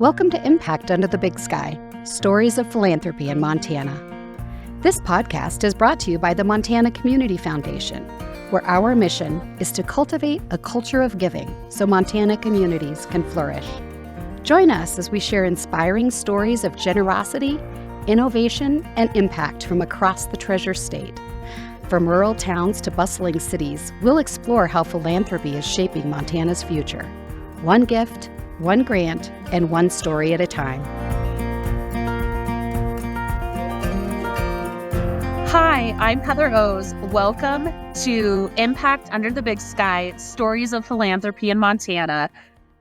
Welcome to Impact Under the Big Sky, Stories of Philanthropy in Montana. This podcast is brought to you by the Montana Community Foundation, where our mission is to cultivate a culture of giving so Montana communities can flourish. Join us as we share inspiring stories of generosity, innovation, and impact from across the Treasure State. From rural towns to bustling cities, we'll explore how philanthropy is shaping Montana's future. One gift, one grant, and one story at a time. Hi, I'm Heather O's. Welcome to Impact Under the Big Sky, Stories of Philanthropy in Montana.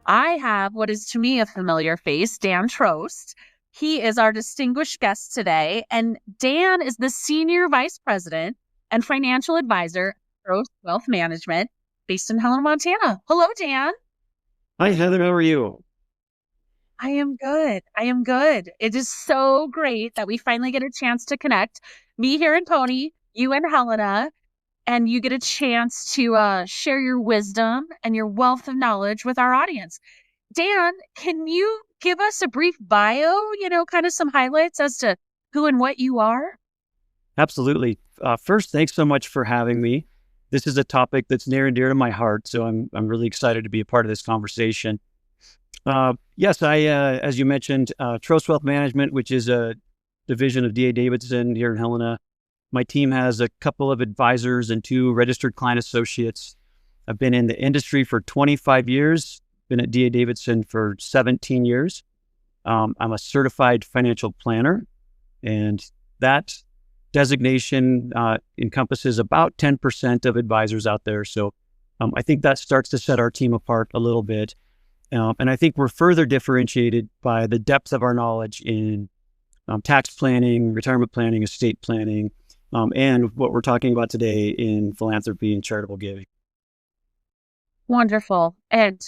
I have what is to me a familiar face, Dan Trost. He is our distinguished guest today, and Dan is the Senior Vice President and Financial Advisor at Trost Wealth Management based in Helena, Montana. Hello, Dan. Hi, Heather. How are you? I am good. It is so great that we finally get a chance to connect. Me here in Pony, you in Helena, and you get a chance to share your wisdom and your wealth of knowledge with our audience. Dan, can you give us a brief bio, kind of some highlights as to who and what you are? Absolutely. First, thanks so much for having me. This is a topic that's near and dear to my heart, so I'm really excited to be a part of this conversation. Yes, I, as you mentioned, Trost Wealth Management, which is a division of D.A. Davidson here in Helena. My team has a couple of advisors and 2 registered client associates. I've been in the industry for 25 years, been at D.A. Davidson for 17 years. I'm a certified financial planner, and that designation encompasses about 10% of advisors out there. So I think that starts to set our team apart a little bit. And I think we're further differentiated by the depth of our knowledge in tax planning, retirement planning, estate planning, and what we're talking about today in philanthropy and charitable giving. Wonderful. And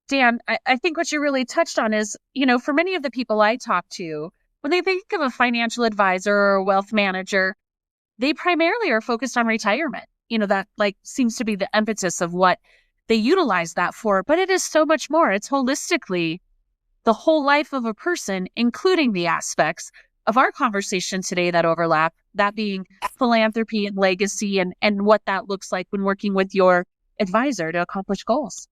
Dan, I think what you really touched on is, for many of the people I talk to, when they think of a financial advisor or a wealth manager, they primarily are focused on retirement. That seems to be the impetus of what they utilize that for, but it is so much more. It's holistically the whole life of a person, including the aspects of our conversation today that overlap, that being philanthropy and legacy and what that looks like when working with your advisor to accomplish goals.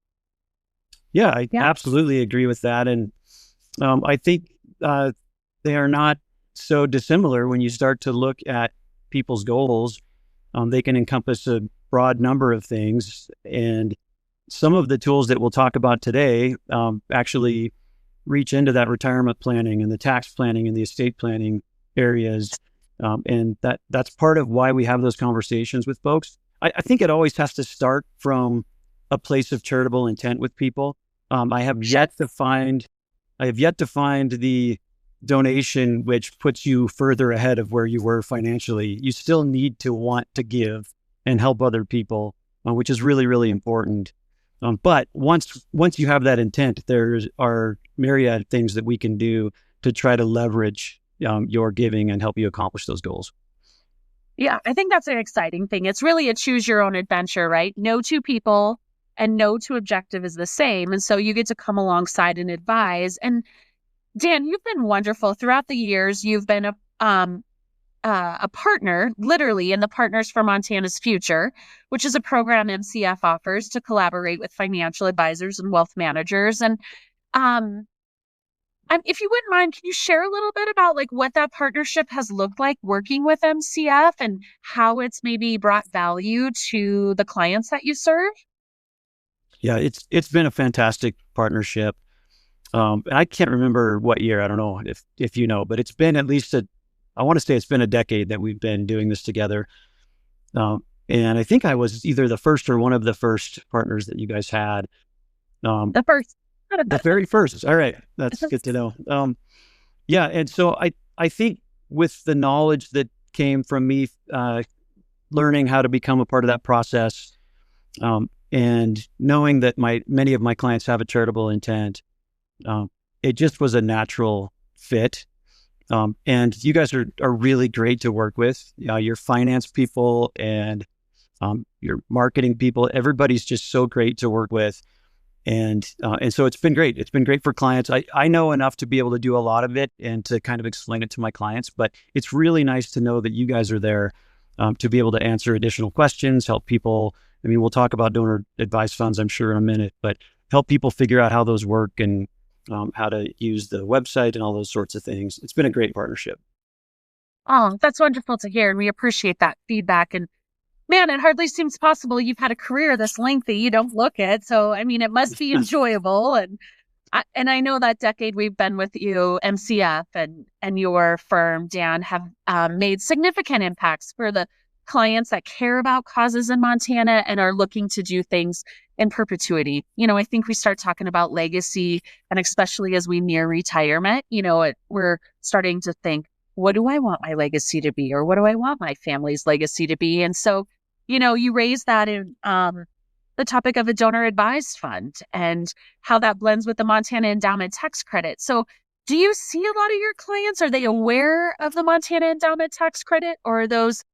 Yeah, I absolutely agree with that. And I think they are not so dissimilar when you start to look at people's goals. They can encompass a broad number of things. And some of the tools that we'll talk about today actually reach into that retirement planning and the tax planning and the estate planning areas. And that's part of why we have those conversations with folks. I think it always has to start from a place of charitable intent with people. I have yet to find the donation which puts you further ahead of where you were financially. You still need to want to give and help other people, which is really, really important. But once you have that intent, there are myriad things that we can do to try to leverage your giving and help you accomplish those goals. Yeah, I think that's an exciting thing. It's really a choose your own adventure, right? No two people and no two objective is the same. And so you get to come alongside and advise. And Dan, you've been wonderful throughout the years. You've been a partner, literally, in the Partners for Montana's Future, which is a program MCF offers to collaborate with financial advisors and wealth managers. And if you wouldn't mind, can you share a little bit about what that partnership has looked like working with MCF and how it's maybe brought value to the clients that you serve? Yeah, it's been a fantastic partnership. And I can't remember what year. I don't know if you know, but it's been at least I want to say it's been a decade that we've been doing this together. And I think I was either the first or one of the first partners that you guys had. The first. The very first. All right. That's good to know. Yeah. And so I think with the knowledge that came from me learning how to become a part of that process and knowing that many of my clients have a charitable intent, it just was a natural fit. And you guys are really great to work with. Your finance people and your marketing people, everybody's just so great to work with. And so it's been great. It's been great for clients. I know enough to be able to do a lot of it and to kind of explain it to my clients, but it's really nice to know that you guys are there to be able to answer additional questions, help people. I mean, we'll talk about donor advised funds, I'm sure, in a minute, but help people figure out how those work and how to use the website and all those sorts of things. It's been a great partnership. Oh, that's wonderful to hear. And we appreciate that feedback. And man, it hardly seems possible you've had a career this lengthy. You don't look it. So, I mean, it must be enjoyable. And I know that decade we've been with you, MCF and your firm, Dan, have made significant impacts for the clients that care about causes in Montana and are looking to do things in perpetuity. I think we start talking about legacy, and especially as we near retirement, we're starting to think, what do I want my legacy to be? Or what do I want my family's legacy to be? And so, you raised that in the topic of a donor advised fund and how that blends with the Montana Endowment Tax Credit. So do you see a lot of your clients, are they aware of the Montana Endowment Tax Credit, or are those,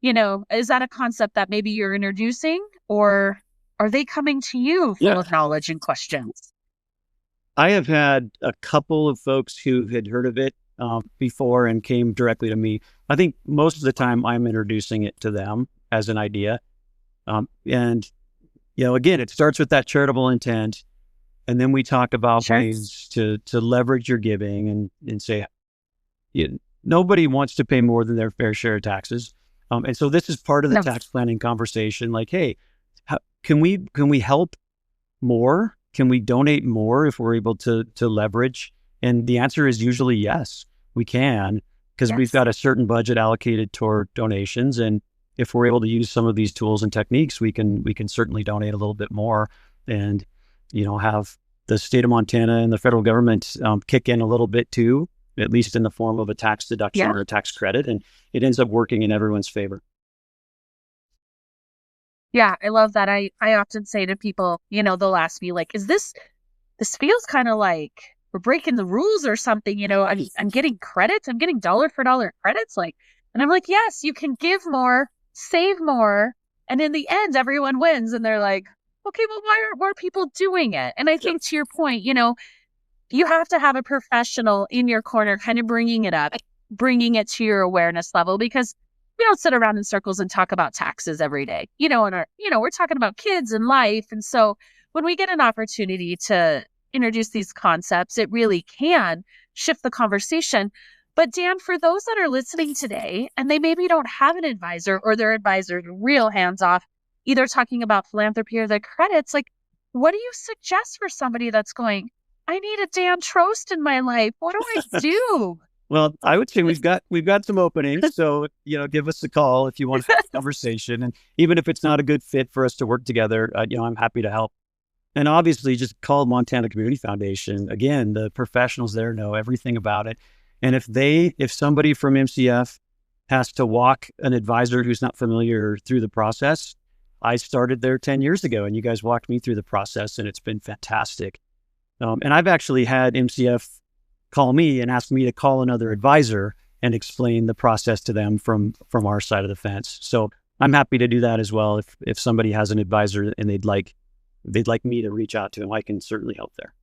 is that a concept that maybe you're introducing, or are they coming to you full of knowledge and questions? I have had a couple of folks who had heard of it before and came directly to me. I think most of the time I'm introducing it to them as an idea. And again, it starts with that charitable intent. And then we talk about ways to leverage your giving and say, nobody wants to pay more than their fair share of taxes. And so this is part of the tax planning conversation. Like, hey, can we help more? Can we donate more if we're able to leverage? And the answer is usually yes, we can, because we've got a certain budget allocated toward donations. And if we're able to use some of these tools and techniques, we can certainly donate a little bit more and, have the state of Montana and the federal government kick in a little bit too, at least in the form of a tax deduction or a tax credit. And it ends up working in everyone's favor. Yeah, I love that. I often say to people, they'll ask me like, this feels kind of like we're breaking the rules or something, I'm getting credits. I'm getting dollar for dollar credits. And I'm like, yes, you can give more, save more. And in the end, everyone wins. And they're like, okay, well, why aren't more people doing it? And I think to your point, you have to have a professional in your corner, kind of bringing it up, bringing it to your awareness level, because we don't sit around in circles and talk about taxes every day, we're talking about kids and life. And so when we get an opportunity to introduce these concepts, it really can shift the conversation. But Dan, for those that are listening today and they maybe don't have an advisor, or their advisor real hands off, either talking about philanthropy or the credits, like, what do you suggest for somebody that's going, I need a Dan Trost in my life. What do I do? Well, I would say we've got some openings. So, give us a call if you want to have a conversation. And even if it's not a good fit for us to work together, I'm happy to help. And obviously just call Montana Community Foundation. Again, the professionals there know everything about it. And if somebody from MCF has to walk an advisor who's not familiar through the process, I started there 10 years ago and you guys walked me through the process and it's been fantastic. And I've actually had MCF call me and ask me to call another advisor and explain the process to them from our side of the fence. So I'm happy to do that as well. If somebody has an advisor and they'd like me to reach out to them, I can certainly help there.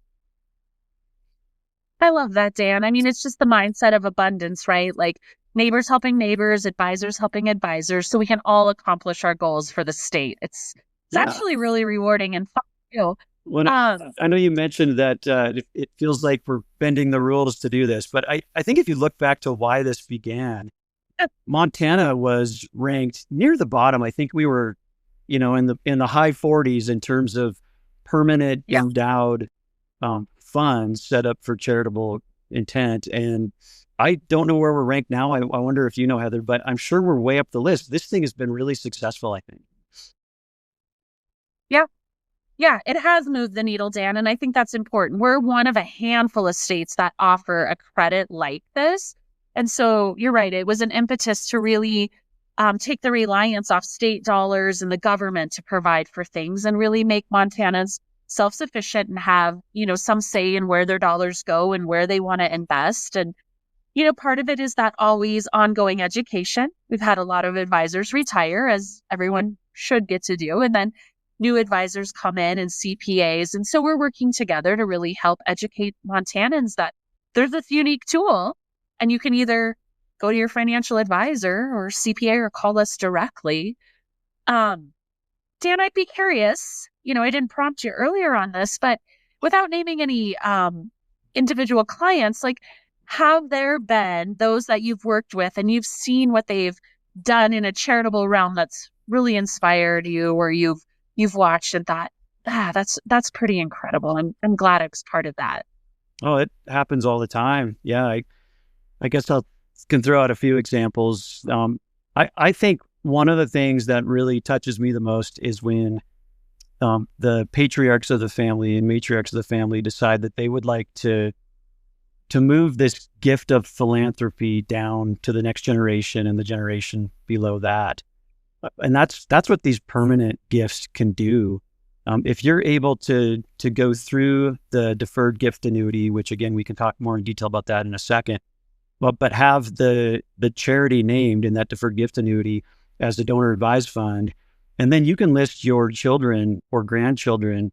I love that, Dan. I mean, it's just the mindset of abundance, right? Like neighbors helping neighbors, advisors helping advisors, so we can all accomplish our goals for the state. It's actually really rewarding and fun too. Well, I know you mentioned that it feels like we're bending the rules to do this, but I think if you look back to why this began, Montana was ranked near the bottom. I think we were, in the high 40s in terms of permanent endowed funds set up for charitable intent. And I don't know where we're ranked now. I wonder if you know, Heather, but I'm sure we're way up the list. This thing has been really successful, I think. Yeah, it has moved the needle, Dan, and I think that's important. We're one of a handful of states that offer a credit like this. And so you're right, it was an impetus to really take the reliance off state dollars and the government to provide for things and really make Montanans self-sufficient and have, some say in where their dollars go and where they want to invest. And, part of it is that always ongoing education. We've had a lot of advisors retire, as everyone should get to do. And then new advisors come in and CPAs. And so we're working together to really help educate Montanans that there's this unique tool, and you can either go to your financial advisor or CPA or call us directly. Dan, I'd be curious, I didn't prompt you earlier on this, but without naming any individual clients, like, have there been those that you've worked with and you've seen what they've done in a charitable realm that's really inspired you, or you've watched and thought, that's pretty incredible. I'm glad I was part of that. Oh, it happens all the time. Yeah, I guess I can throw out a few examples. I think one of the things that really touches me the most is when the patriarchs of the family and matriarchs of the family decide that they would like to move this gift of philanthropy down to the next generation and the generation below that. And that's what these permanent gifts can do. If you're able to go through the deferred gift annuity, which again, we can talk more in detail about that in a second, but have the charity named in that deferred gift annuity as the donor advised fund, and then you can list your children or grandchildren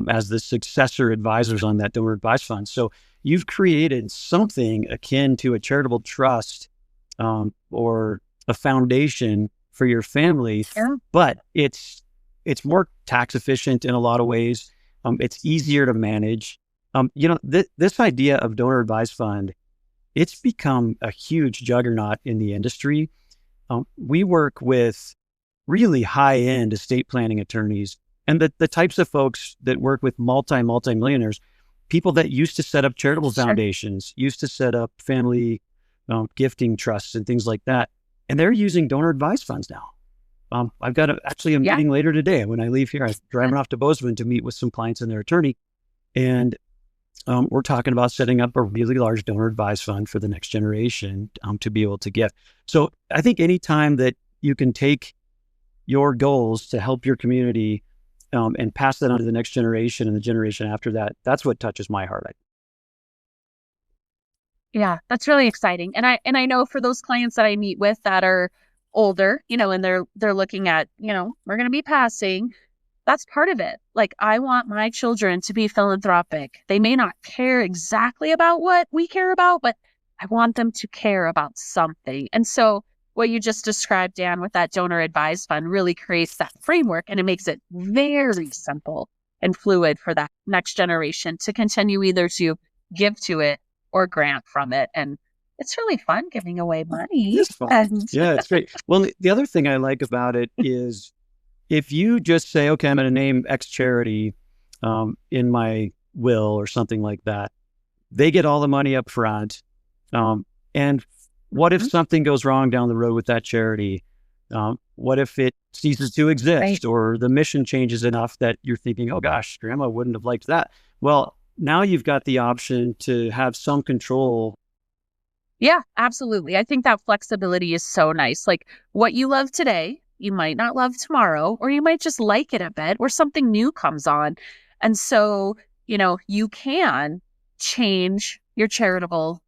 as the successor advisors on that donor advised fund. So you've created something akin to a charitable trust or a foundation for your family, but it's more tax efficient in a lot of ways. It's easier to manage. This idea of donor advised fund, it's become a huge juggernaut in the industry. We work with really high-end estate planning attorneys, and the types of folks that work with multi-millionaires, people that used to set up charitable foundations, used to set up family gifting trusts and things like that. And they're using donor advised funds now. I've got a meeting later today. When I leave here, I'm driving off to Bozeman to meet with some clients and their attorney. And we're talking about setting up a really large donor advised fund for the next generation to be able to give. So I think anytime that you can take your goals to help your community and pass that on to the next generation and the generation after that, that's what touches my heart. Yeah, that's really exciting. And I know for those clients that I meet with that are older, and they're looking at, we're going to be passing. That's part of it. Like, I want my children to be philanthropic. They may not care exactly about what we care about, but I want them to care about something. And so what you just described, Dan, with that donor advised fund really creates that framework, and it makes it very simple and fluid for that next generation to continue either to give to it or grant from it. And it's really fun giving away money. It's fun. Yeah, it's great. Well, the other thing I like about it is if you just say, okay, I'm going to name X charity in my will or something like that, they get all the money up front. And what if something goes wrong down the road with that charity? What if it ceases to exist, or the mission changes enough that you're thinking, oh gosh, grandma wouldn't have liked that. Well, now you've got the option to have some control. Yeah, absolutely. I think that flexibility is so nice. Like, what you love today, you might not love tomorrow, or you might just like it a bit, or something new comes on. And so, you can change your charitable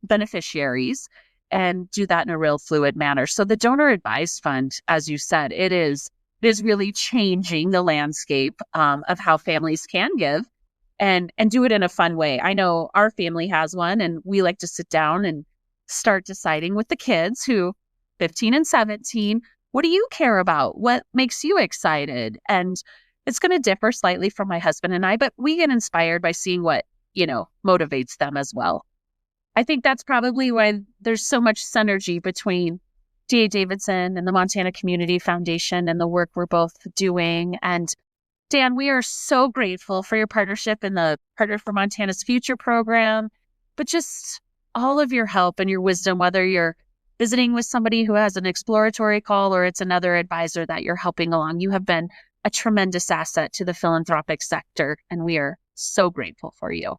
beneficiaries and do that in a real fluid manner. So the donor advised fund, as you said, it is really changing the landscape of how families can give and do it in a fun way. I know our family has one, and we like to sit down and start deciding with the kids who 15 and 17, what do you care about? What makes you excited? And it's going to differ slightly from my husband and I, but we get inspired by seeing what, motivates them as well. I think that's probably why there's so much synergy between D.A. Davidson and the Montana Community Foundation and the work we're both doing. And Dan, we are so grateful for your partnership in the Partner for Montana's Future program, but just all of your help and your wisdom, whether you're visiting with somebody who has an exploratory call or it's another advisor that you're helping along. You have been a tremendous asset to the philanthropic sector, and we are so grateful for you.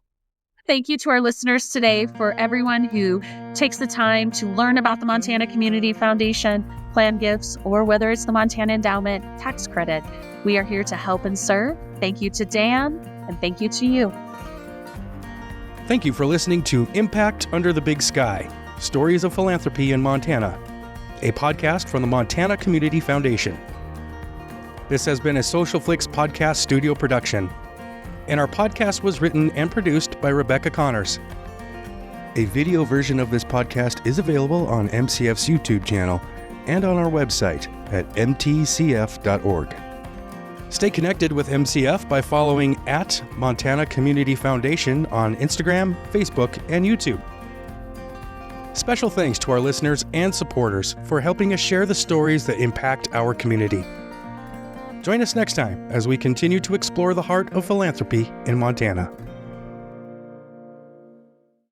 Thank you to our listeners today. For everyone who takes the time to learn about the Montana Community Foundation, plan gifts, or whether it's the Montana Endowment tax credit, we are here to help and serve. Thank you to Dan, and thank you to you. Thank you for listening to Impact Under the Big Sky, Stories of Philanthropy in Montana, a podcast from the Montana Community Foundation. This has been a Social Flicks podcast studio production, and our podcast was written and produced by Rebecca Connors. A video version of this podcast is available on MCF's YouTube channel and on our website at mtcf.org. Stay connected with MCF by following at Montana Community Foundation on Instagram, Facebook, and YouTube. Special thanks to our listeners and supporters for helping us share the stories that impact our community. Join us next time as we continue to explore the heart of philanthropy in Montana.